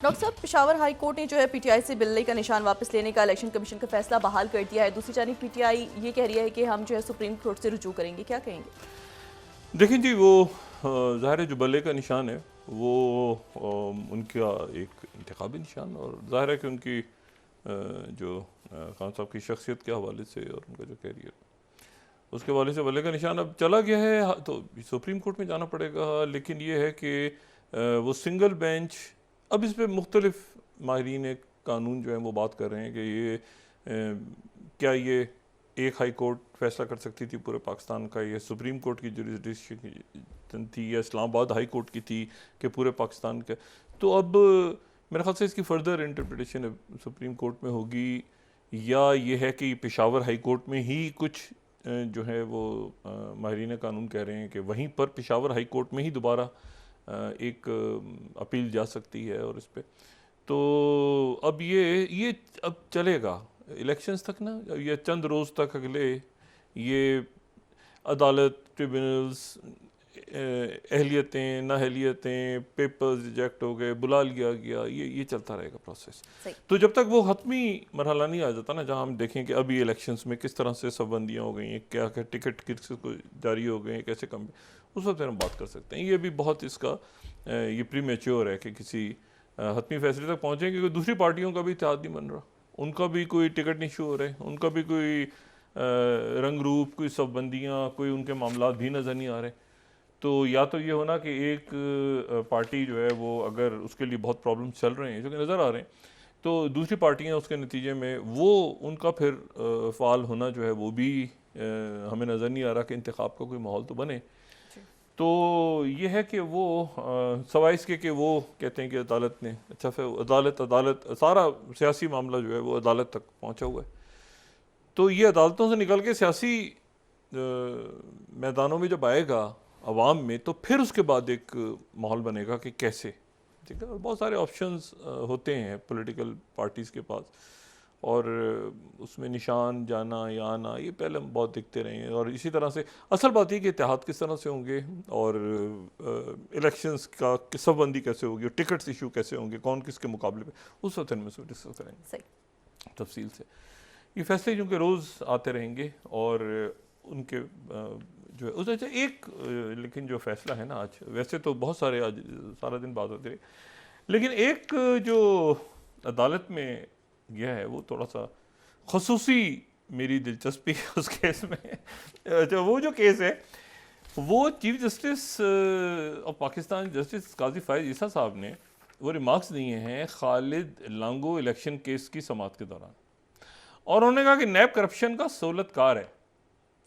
Doctor साहब, Peshawar high court ने जो है पीटीआई से बिल्ली का निशान वापस लेने का इलेक्शन कमीशन का फैसला बहाल कर दिया है। दूसरी जानिब पीटीआई ये कह रही है कि हम जो है सुप्रीम कोर्ट से रुजू करेंगे। क्या कहेंगे? देखिए जी, वो ज़ाहिर है जो बल्ले का निशान है वो उनका एक इंतखाबी निशान, और ज़ाहिर है कि उनकी जो खान साहब की शख्सियत के हवाले से और उनका जो कैरियर उसके हवाले से बल्ले का निशान अब चला गया है। तो सुप्रीम कोर्ट में जाना पड़ेगा, लेकिन ये है कि वो सिंगल बेंच, अब इस पर मुख्तलिफ माहिरीन कानून जो है वो बात कर रहे हैं कि ये क्या ये एक हाई कोर्ट फैसला कर सकती थी पूरे पाकिस्तान का, ये सुप्रीम कोर्ट की जुरिस्डिक्शन थी, या इस्लामाबाद हाई कोर्ट की थी कि पूरे पाकिस्तान के। तो अब मेरे ख्याल से इसकी फर्दर इंटरप्रिटेशन सुप्रीम कोर्ट में होगी, या ये है कि पेशावर हाई कोर्ट में ही कुछ जो है वो माहिरीन कानून कह रहे हैं कि वहीं पर पेशावर हाई कोर्ट में ही दोबारा एक अपील जा सकती है। और इस पर तो अब ये अब चलेगा इलेक्शंस तक ना, ये चंद रोज़ तक अगले ये अदालत, ट्रिब्यूनल्स, अहलियतें, नाअहलियतें, पेपर्स रिजेक्ट हो गए, बुला लिया गया, ये चलता रहेगा प्रोसेस। तो जब तक वो हतमी मरहला नहीं आ जाता ना, जहाँ हम देखें कि अभी इलेक्शंस में किस तरह से सबबंदियाँ हो गई हैं, क्या क्या टिकट किस को जारी हो गए हैं, कैसे कम, उस वक्त हम बात कर सकते हैं। ये भी बहुत इसका ये प्री मैच्योर है कि किसी हतमी फैसले तक पहुँचें, क्योंकि दूसरी पार्टियों का भी इत्तेहाद नहीं बन रहा, उनका भी कोई टिकट नहीं शो हो रहे, उनका भी कोई रंग रूप, कोई सबबंदियाँ, कोई उनके मामला भी नज़र नहीं आ रहे। तो या तो ये होना कि एक पार्टी जो है वो, अगर उसके लिए बहुत प्रॉब्लम चल रहे हैं जो कि नज़र आ रहे हैं, तो दूसरी पार्टियां उसके नतीजे में वो उनका फिर फ़ाल होना जो है वो भी हमें नज़र नहीं आ रहा कि इंतखाब का कोई माहौल तो बने। तो ये है कि वो सवाए इसके कि वो कहते हैं कि अदालत ने, अच्छा फिर अदालत सारा सियासी मामला जो है वो अदालत तक पहुँचा हुआ है। तो ये अदालतों से निकल के सियासी मैदानों में जब आएगा अवाम में, तो फिर उसके बाद एक माहौल बनेगा कि कैसे, ठीक है। और बहुत सारे ऑप्शंस होते हैं पॉलिटिकल पार्टीज़ के पास, और उसमें निशान जाना या आना ये पहले हम बहुत देखते रहे हैं। और इसी तरह से असल बात है कि इत्तेहाद किस तरह से होंगे, और इलेक्शंस का सबबंदी कैसे होगी, और टिकट्स इशू कैसे होंगे, कौन किसके मुकाबले में, उस वक्त इनमें से डिस्कस करेंगे तफसील से। ये फैसले जो कि रोज़ आते रहेंगे, और उनके जो है उस, अच्छा एक लेकिन जो फैसला है ना आज, वैसे तो बहुत सारे आज सारा दिन बात होती रही, लेकिन एक जो अदालत में गया है वो थोड़ा सा खसूसी मेरी दिलचस्पी है उस केस में। अच्छा, वो जो केस है वो chief justice of Pakistan justice Qazi Faez Isa sahab ने वो रिमार्क्स दिए हैं खालिद लांगो इलेक्शन केस की समाअत के दौरान, और उन्होंने कहा कि नैब करप्शन का सहूलतकार है,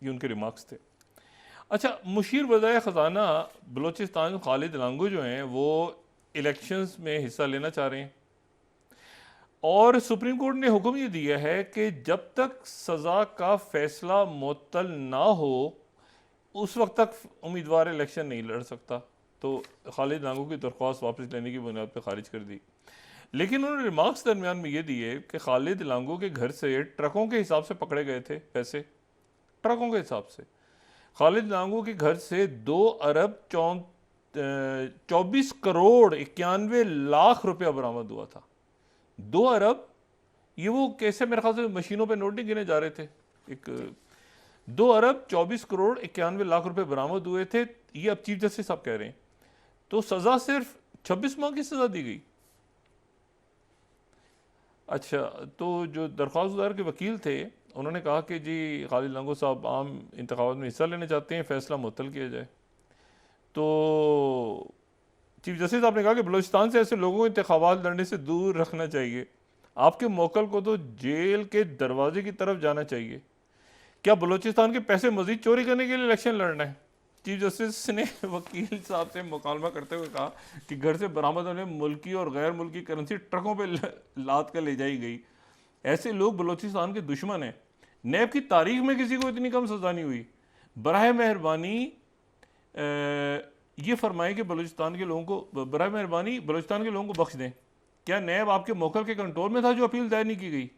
ये उनके रिमार्क्स थे। अच्छा, मुशीर वज़ाए ख़जाना बलूचिस्तान खालिद लांगो जो हैं वो इलेक्शंस में हिस्सा लेना चाह रहे हैं, और सुप्रीम कोर्ट ने हुक्म ये दिया है कि जब तक सज़ा का फैसला मुअत्तल ना हो उस वक्त तक उम्मीदवार इलेक्शन नहीं लड़ सकता। तो खालिद लांगो की दरख्वास्त वापस लेने की बुनियाद पर खारिज कर दी। लेकिन उन्होंने रिमार्क्स दरमियान में ये दिए कि खालिद लांगो के घर से ट्रकों के हिसाब से पकड़े गए थे पैसे, ट्रकों के हिसाब से। खालिद लांगो के घर से 2 अरब 24 करोड़ 91 लाख रुपया बरामद हुआ था। 2 अरब, ये वो कैसे मेरे ख्याल से मशीनों पे नोट नहीं गिने जा रहे थे, एक 2 अरब 24 करोड़ 91 लाख रुपए बरामद हुए थे, ये अब चीफ जस्टिस साहब कह रहे हैं। तो सजा सिर्फ 26 माह की सजा दी गई। अच्छा, तो जो दरख्वास्तदार के वकील थे उन्होंने कहा कि जी खालिद लांगो साहब आम इंतखाबात में हिस्सा लेना चाहते हैं, फैसला मुअत्तल किया जाए। तो चीफ जस्टिस साहब ने कहा कि बलूचिस्तान से ऐसे लोगों को इंतखाबात लड़ने से दूर रखना चाहिए, आपके मौकल को तो जेल के दरवाजे की तरफ जाना चाहिए। क्या बलूचिस्तान के पैसे मजीद चोरी करने के लिए इलेक्शन लड़ना है? चीफ जस्टिस ने वकील साहब से मुकालमा करते हुए कहा कि घर से बरामद होने मुल्की और गैर मुल्की करेंसी ट्रकों पे लाद कर ले जाई गई। ऐसे लोग बलूचिस्तान के दुश्मन हैं। नैब की तारीख में किसी को इतनी कम सजा नहीं हुई। बराह मेहरबानी ये फरमाएं कि बलूचिस्तान के लोगों को, बराह मेहरबानी बलूचिस्तान के लोगों को बख्श दें। क्या नैब आपके मौकल के कंट्रोल में था जो अपील दायर नहीं की गई?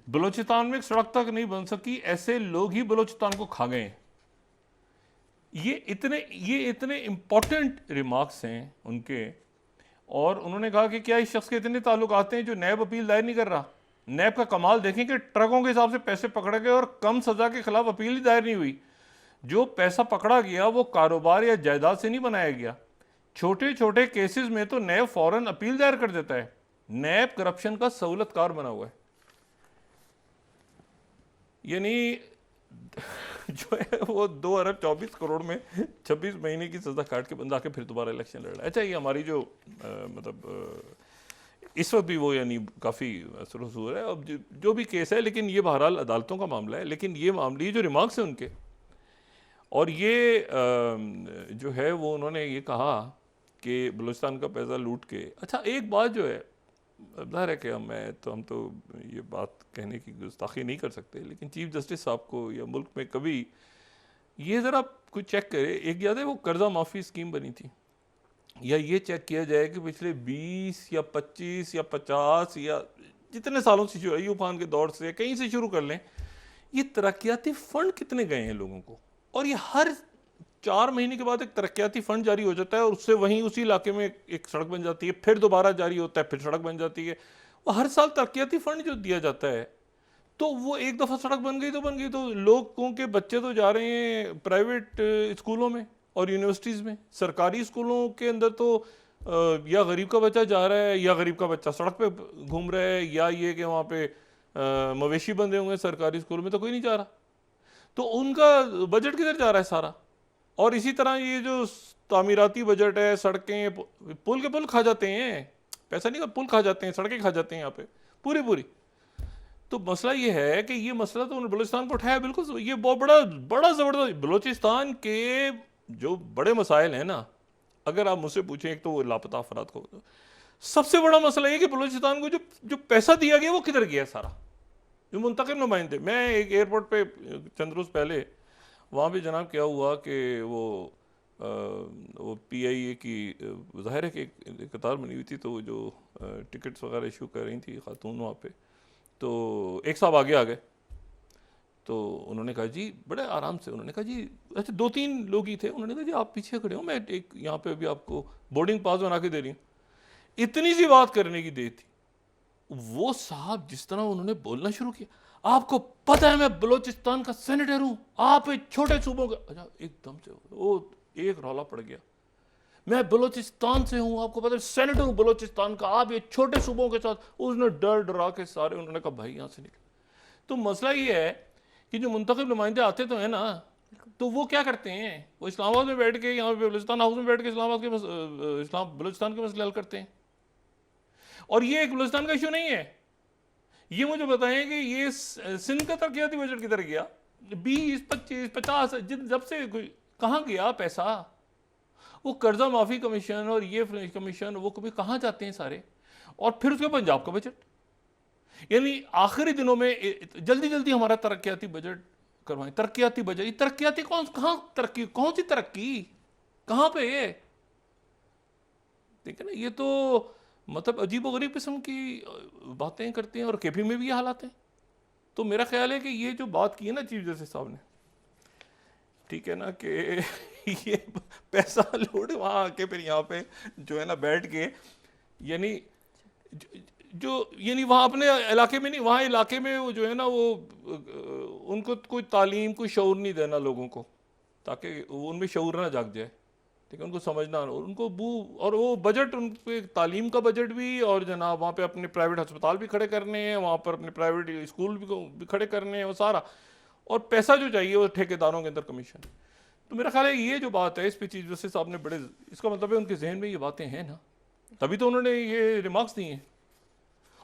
बलूचिस्तान में एक सड़क तक नहीं बन सकी, ऐसे लोग ही बलूचिस्तान को खा गए। ये इतने इंपॉर्टेंट रिमार्क्स हैं उनके, और उन्होंने कहा कि क्या इस शख्स के इतने ताल्लुक आते हैं जो नैब अपील दायर नहीं कर रहा। नैब का कमाल देखें कि ट्रकों के हिसाब से पैसे पकड़े गए और कम सजा के खिलाफ अपील ही दायर नहीं हुई। जो पैसा पकड़ा गया वो कारोबार या जायदाद से नहीं बनाया गया। छोटे छोटे केसेस में तो नैब फौरन अपील दायर कर देता है। नैब करप्शन का सहूलतकार बना हुआ है। यानी जो है वो 2 अरब 24 करोड़ में 26 महीने की सजा काट के बंदा के फिर दोबारा इलेक्शन लड़ रहा है। अच्छा, ये हमारी जो इस वक्त भी वो यानी काफ़ी सुरसूर है। अब जो भी केस है, लेकिन ये बहरहाल अदालतों का मामला है। लेकिन ये मामले, ये जो रिमार्क्स हैं उनके, और ये जो है वो उन्होंने ये कहा कि बलूचिस्तान का पैसा लूट के। अच्छा, एक बात जो है, ज़ाहिर है कि हम तो ये बात कहने की गुस्ताखी नहीं कर सकते, लेकिन चीफ जस्टिस साहब को या मुल्क में कभी ये ज़रा कोई चेक करे। एक याद है वो कर्जा माफ़ी स्कीम बनी थी, या ये चेक किया जाए कि पिछले 20 या 25 या 50 या जितने सालों से जो अयूब खान के दौर से कहीं से शुरू कर लें, ये तरक्याती फ़ंड कितने गए हैं लोगों को। और ये हर 4 महीने के बाद एक तरक्याती फ़ंड जारी हो जाता है और उससे वहीं उसी इलाके में एक सड़क बन जाती है, फिर दोबारा जारी होता है, फिर सड़क बन जाती है। वो हर साल तरक्याती फ़ंड जो दिया जाता है, तो वो एक दफ़ा सड़क बन गई तो बन गई। तो लोगों के बच्चे तो जा रहे हैं प्राइवेट स्कूलों में और यूनिवर्सिटीज़ में। सरकारी स्कूलों के अंदर तो या गरीब का बच्चा जा रहा है, या गरीब का बच्चा सड़क पे घूम रहा है, या ये कि वहाँ पे मवेशी बंधे हुए हैं सरकारी स्कूल में, तो कोई नहीं जा रहा। तो उनका बजट किधर जा रहा है सारा। और इसी तरह ये जो तामीराती बजट है, सड़कें, पुल के पुल खा जाते हैं, पैसा नहीं, पुल खा जाते हैं, सड़कें खा जाते हैं यहाँ पे पूरी। तो मसला ये है कि ये मसला तो उन्होंने बलूचिस्तान को उठाया, बिल्कुल ये बहुत बड़ा ज़बरदस्त। बलूचिस्तान के जो बड़े मसाइल हैं ना, अगर आप मुझसे पूछें, एक तो वो लापता अफराद को, सबसे बड़ा मसला ये कि बलूचिस्तान को जो पैसा दिया गया वो किधर गया सारा, जो मुंतखब नुमाइंदे। मैं एक एयरपोर्ट पे चंद रोज़ पहले वहाँ पे जनाब क्या हुआ कि वो PIA की ज़ाहिर है कि एक कतार बनी हुई थी, तो वो जो टिकट्स वगैरह इशू कर रही थी खातून वहाँ पे, तो एक साहब आगे आ गए। तो उन्होंने कहा जी, बड़े आराम से उन्होंने कहा जी, अच्छा 2-3 लोग ही थे, उन्होंने कहा जी आप पीछे खड़े हो, मैं एक यहाँ पे अभी आपको बोर्डिंग पास बना के दे रही हूँ। इतनी सी बात करने की देर थी, वो साहब जिस तरह उन्होंने बोलना शुरू किया, आपको पता है मैं बलूचिस्तान का सेनेटर हूं, आप एक छोटे सूबों का। अच्छा, एकदम से वो एक रौला पड़ गया, मैं बलूचिस्तान से हूं, आपको पता है सेनेटर हूं बलूचिस्तान का, आप ये छोटे सूबों के साथ। उसने डर डरा के सारे, उन्होंने कहा भाई यहाँ से निकल। तो मसला ये है कि जो मुंतखब नुमाइंदे आते तो हैं ना, तो वो क्या करते हैं, वो इस्लामाबाद में बैठ के, यहाँ पे बलूचिस्तान हाउस में बैठ के बलूचिस्तान के मसले हल करते हैं। और ये एक बलूचिस्तान का इशू नहीं है। ये मुझे बताएं कि ये सिंध का तरक्याती बजट किधर गया, 20, 25, 50, जब से कहाँ गया पैसा। वो कर्जा माफी कमीशन और ये कमीशन, वो कभी कहाँ जाते हैं सारे। और फिर उसके पंजाब का बजट, यानी आखिरी दिनों में जल्दी जल्दी हमारा तरक्याती बजट करवाएं। तरक्याती बजट, तरक्याती कहाँ तरक्की, कौन सी तरक्की, कहाँ पे है, ठीक है ना। ये तो मतलब अजीब व गरीब किस्म की बातें करते हैं। और KP में भी ये हालात हैं। तो मेरा ख्याल है कि ये जो बात की है ना चीफ जस्टिस साहब ने, ठीक है ना, कि ये पैसा लूट वहाँ आके फिर यहाँ पे जो है ना बैठ के, यानी यानी वहाँ अपने इलाके में नहीं, वहाँ इलाके में वो जो है ना, वो उनको कोई तालीम, कोई शऊर नहीं देना लोगों को, ताकि उनमें शऊर ना जाग जाए, ठीक है, उनको समझना, उनको और वो बजट, उनके तालीम का बजट भी, और जनाब वहाँ पे अपने प्राइवेट अस्पताल भी खड़े करने हैं, वहाँ पर अपने प्राइवेट स्कूल भी खड़े करने हैं, वो सारा। और पैसा जो चाहिए वो ठेकेदारों के अंदर कमीशन। तो मेरा ख्याल है ये जो बात है, इस पे चीफ जस्टिस साहब ने बड़े, इसका मतलब है उनके जहन में ये बातें हैं ना, तभी तो उन्होंने ये रिमार्क्स दिए हैं।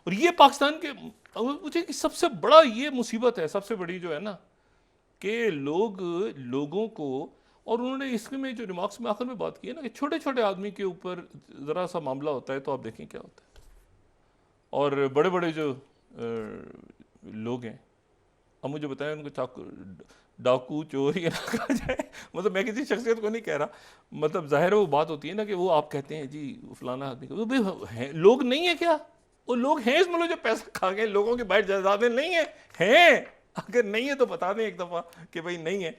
और ये पाकिस्तान के मुझे कि सबसे बड़ा ये मुसीबत है, सबसे बड़ी जो है ना, कि लोगों को, और उन्होंने इसमें जो रिमार्क्स में आखिर में बात की है ना, कि छोटे छोटे आदमी के ऊपर ज़रा सा मामला होता है तो आप देखें क्या होता है। और बड़े बड़े जो लोग हैं, अब मुझे बताएं उनको डाकू चोर या ना कहा जाए, मतलब मैं किसी शख्सियत को नहीं कह रहा, मतलब जाहिर वो बात होती है ना कि वो आप कहते हैं जी फलाना आदमी को, भाई लोग नहीं है क्या, वो लोग हैं इस मुल्क जो पैसा खा गए, लोगों के बाहर जायदादें नहीं है, हैं, अगर नहीं है तो बता दें एक दफ़ा कि भाई नहीं है।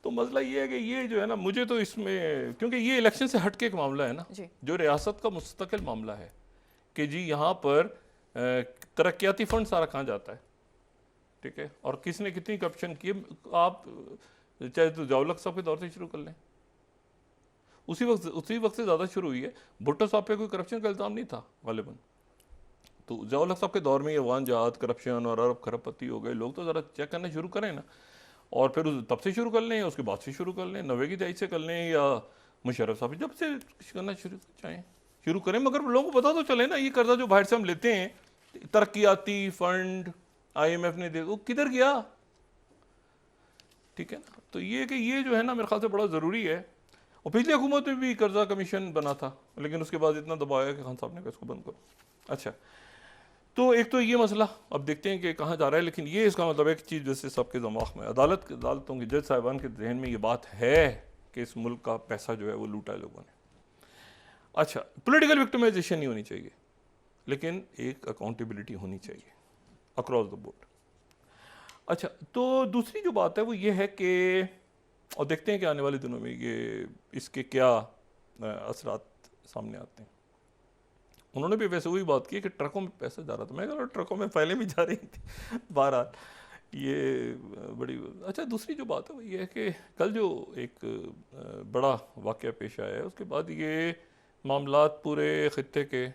तो मसला ये है कि ये जो है ना, मुझे तो इसमें, क्योंकि ये इलेक्शन से हट के एक मामला है ना, जी। जो रियासत का मुस्तकिल मामला है कि जी यहाँ पर तरक्याती फंड सारा कहाँ जाता है, ठीक है, और किसने कितनी करप्शन की है। आप चाहे तो जवाहर साहब के दौर से शुरू कर लें, उसी वक्त से ज़्यादा शुरू हुई है। भुट्टो साहब पे कोई करप्शन का इल्ज़ाम नहीं था गालिबन, तो जवाहर साहब के दौर में ये अफगान जहाद, करप्शन और अरब खरबपति हो गए लोग, तो ज़रा चेक करना शुरू करें ना, और फिर तब से शुरू कर लें, उसके बाद से शुरू कर लें, 90 की दहाई से कर लें, या मुशर्रफ साहब जब से करना शुरू करें, मगर लोगों को पता तो चले ना, ये कर्जा जो बाहर से हम लेते हैं, तरक्याती फंड IMF ने दे, वो किधर गया, ठीक है ना। तो ये कि ये जो है ना मेरे ख्याल से बड़ा ज़रूरी है। और पिछली हुकूमत में भी कर्जा कमीशन बना था, लेकिन उसके बाद इतना दबाया कि खान साहब ने कहा इसको बंद करो। अच्छा, तो एक तो ये मसला अब देखते हैं कि कहाँ जा रहा है, लेकिन ये इसका मतलब एक चीज़ जैसे सबके दिमाग में, अदालतों की जज साहिबान के जहन में ये बात है कि इस मुल्क का पैसा जो है वो लूटा है लोगों ने। अच्छा, पॉलिटिकल विक्टिमाइजेशन नहीं होनी चाहिए, लेकिन एक अकाउंटेबिलिटी होनी चाहिए अक्रॉस द बोर्ड। अच्छा, तो दूसरी जो बात है वो ये है कि, और देखते हैं कि आने वाले दिनों में ये इसके क्या असरात सामने आते हैं। उन्होंने भी वैसे वही बात की कि ट्रकों में पैसा जा रहा था, मैं कह रहा ट्रकों में फाइलें भी जा रही थी बहरहाल ये बड़ी। अच्छा, दूसरी जो बात है वो ये है कि कल जो एक बड़ा वाक़या पेश आया है, उसके बाद ये मामलात पूरे ख़ित्ते के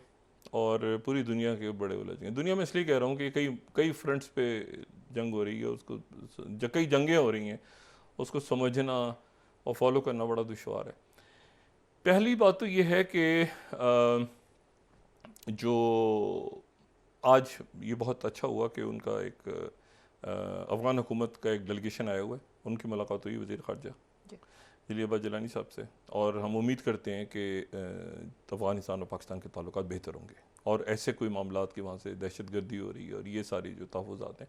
और पूरी दुनिया के बड़े उलझ गए। दुनिया में इसलिए कह रहा हूँ कि कई फ्रंट्स पे जंग हो रही है, उसको कई जंगें हो रही हैं, उसको समझना और फॉलो करना बड़ा दुश्वार है। पहली बात तो ये है कि जो आज ये बहुत अच्छा हुआ कि उनका एक अफ़गान हुकूमत का एक डेलीगेशन आया हुआ है, उनकी मुलाकात हुई वज़ीर ख़ारजा जलील जलानी साहब से, और हम उम्मीद करते हैं कि अफ़गानिस्तान और पाकिस्तान के ताल्लुकात बेहतर होंगे, और ऐसे कोई मामलात कि वहाँ से दहशतगर्दी हो रही है और ये सारी जो तहफ़्फ़ुज़ात हैं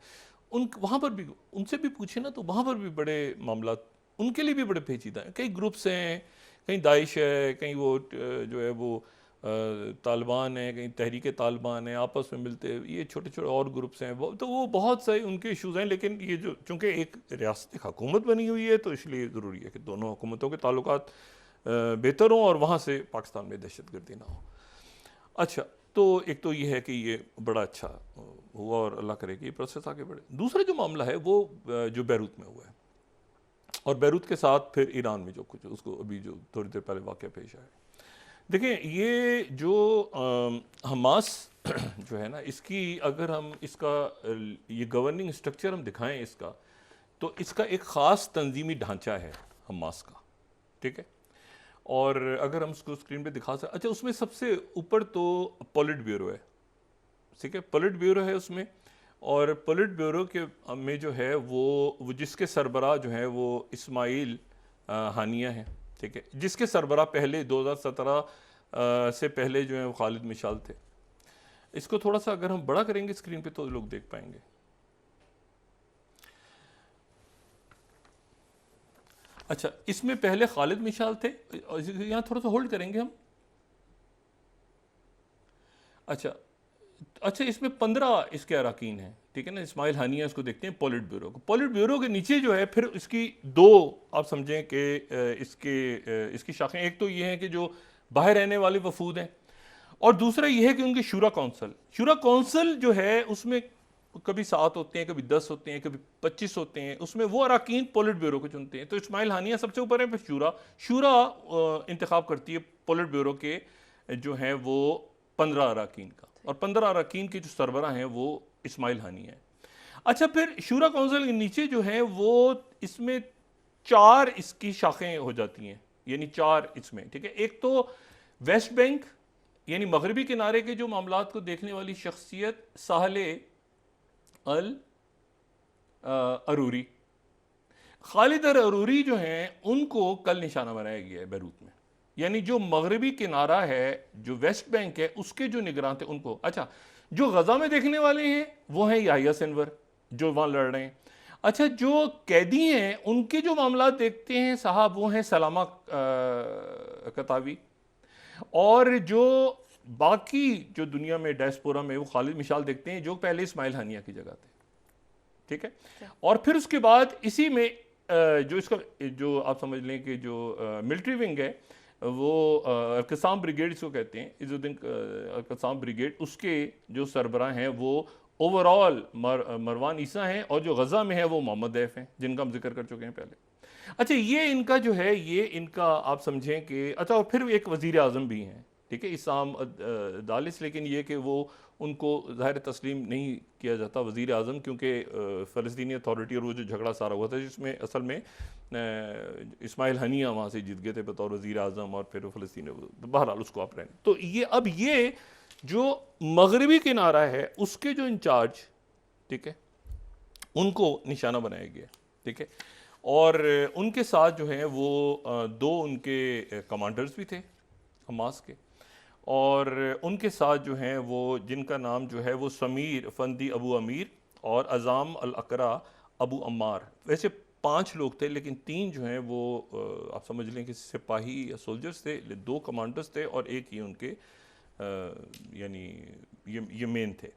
वहाँ पर भी उनसे भी पूछे ना, तो वहाँ पर भी बड़े मामलात उनके लिए भी बड़े पेचीदा हैं। कई ग्रुप्स हैं, कहीं दाइश है, कहीं वो जो है वो तालिबान है, कहीं तहरीक तालिबान है, आपस में मिलते ये छोटे छोटे और ग्रुप्स हैं, वो तो वो बहुत सारे उनके इशूज़ हैं। लेकिन ये जो चूँकि एक रियासत एक हुकूमत बनी हुई है, तो इसलिए ज़रूरी है कि दोनों हुकूमतों के ताल्लुकात बेहतर हों और वहाँ से पाकिस्तान में दहशतगर्दी ना हो। अच्छा, तो एक तो ये है कि ये बड़ा अच्छा हुआ और अल्लाह करे कि ये प्रोसेस आगे बढ़े। दूसरा जो मामला है वो जो बैरूत में हुआ है, और बैरूत के साथ फिर ईरान में जो कुछ उसको अभी जो थोड़ी देर पहले वाक़या पेश आया। देखें, ये जो हमास जो है ना, इसकी अगर हम इसका ये गवर्निंग स्ट्रक्चर हम दिखाएं इसका, तो इसका एक ख़ास तंजीमी ढांचा है हमास का, ठीक है। और अगर हम उसको स्क्रीन पे दिखा सकते, अच्छा, उसमें सबसे ऊपर तो पॉलिट ब्यूरो है, ठीक है, पॉलिट ब्यूरो है उसमें, और पॉलिट ब्यूरो के में जो है वो जिसके सरबराह जो है वो इस्माइल हानिया है, ठीक है, जिसके सरबराह पहले 2017 से पहले जो है वो खालिद मिशाल थे। इसको थोड़ा सा अगर हम बड़ा करेंगे स्क्रीन पे तो लोग देख पाएंगे। अच्छा, इसमें पहले खालिद मिशाल थे, यहाँ थोड़ा सा होल्ड करेंगे हम। अच्छा, इसमें 15 इसके अरकान हैं, ठीक है ना। इस्माइल हानिया इसको देखते हैं पॉलिट ब्यूरो को। पॉलिट ब्यूरो के नीचे जो है फिर इसकी दो आप समझें कि इसकी शाखें, एक तो ये हैं कि जो बाहर रहने वाले वफूद हैं, और दूसरा ये है कि उनकी शूरा काउंसिल जो है उसमें कभी 7 होते हैं, कभी 10 होते हैं, कभी 25 होते हैं, उसमें वो अरकान पॉलिट ब्यूरो को चुनते हैं। तो इस्माइल हानिया सबसे ऊपर है, फिर शूरा इंतखाब करती है पॉलिट ब्यूरो के जो हैं वो 15 अरकान का, और 15 अरकान के जो सरबराह हैं वो इस्माइल हानिया है। अच्छा, फिर शूरा काउंसिल के नीचे जो है वो इसमें 4 इसकी शाखें हो जाती हैं, यानी 4 इसमें, ठीक है। एक तो वेस्ट बैंक यानी मगरबी किनारे के जो मामलात को देखने वाली शख्सियत साहले अल अरूरी, खालिद अल अरूरी जो हैं उनको कल निशाना बनाया गया है बैरूत में, यानी जो मगरबी किनारा है, जो वेस्ट बैंक है, उसके जो निगरान थे उनको। अच्छा, जो गजा में देखने वाले हैं वो हैं याहिया सिनवर जो वहाँ लड़ रहे हैं। अच्छा, जो कैदी हैं उनके जो मामला देखते हैं साहब वो हैं सलामा कतावी, और जो बाकी जो दुनिया में डायस्पोरा में वो खालिद मिशाल देखते हैं जो पहले इस्माइल हानिया की जगह थे, ठीक है। और फिर उसके बाद इसी में जो इसका जो आप समझ लें कि जो मिलिट्री विंग है वो अल-क़स्साम ब्रिगेड इसको कहते हैं, इज़ुद्दीन अल-क़स्साम ब्रिगेड, उसके जो सरबराह हैं वो ओवरऑल मरवान ईसा हैं, और जो गज़ा में है वो मोहम्मद दैफ हैं, जिनका हम जिक्र कर चुके हैं पहले। अच्छा, ये इनका जो है, ये इनका आप समझें कि अच्छा, और फिर एक वज़ीर आज़म भी हैं, ठीक है, इसाम दालिस, लेकिन ये कि वो उनको ज़ाहिर तस्लीम नहीं किया जाता वज़ीर आज़म, क्योंकि फ़लस्तीनी अथॉरिटी और वो जो झगड़ा सारा हुआ था जिसमें असल में इस्माइल हनिया वहाँ से जीत गए थे बतौर वज़ीर आज़म, और फिर फ़लस्तीन, बहरहाल उसको आप रहने। तो ये अब ये जो मगरबी किनारा है उसके जो इंचार्ज, ठीक है, उनको निशाना बनाया गया, ठीक है, और उनके साथ जो है वो दो उनके कमांडर्स भी थे हमास के, और उनके साथ जो हैं वो जिनका नाम जो है वो समीर फंदी अबू अमीर और अज़ाम अल अकरा अबू अम्मार, वैसे 5 लोग थे, लेकिन 3 जो हैं वो आप समझ लें कि सिपाही या सोल्जर्स थे, 2 कमांडर्स थे और एक ही उनके यानी ये मेन थे।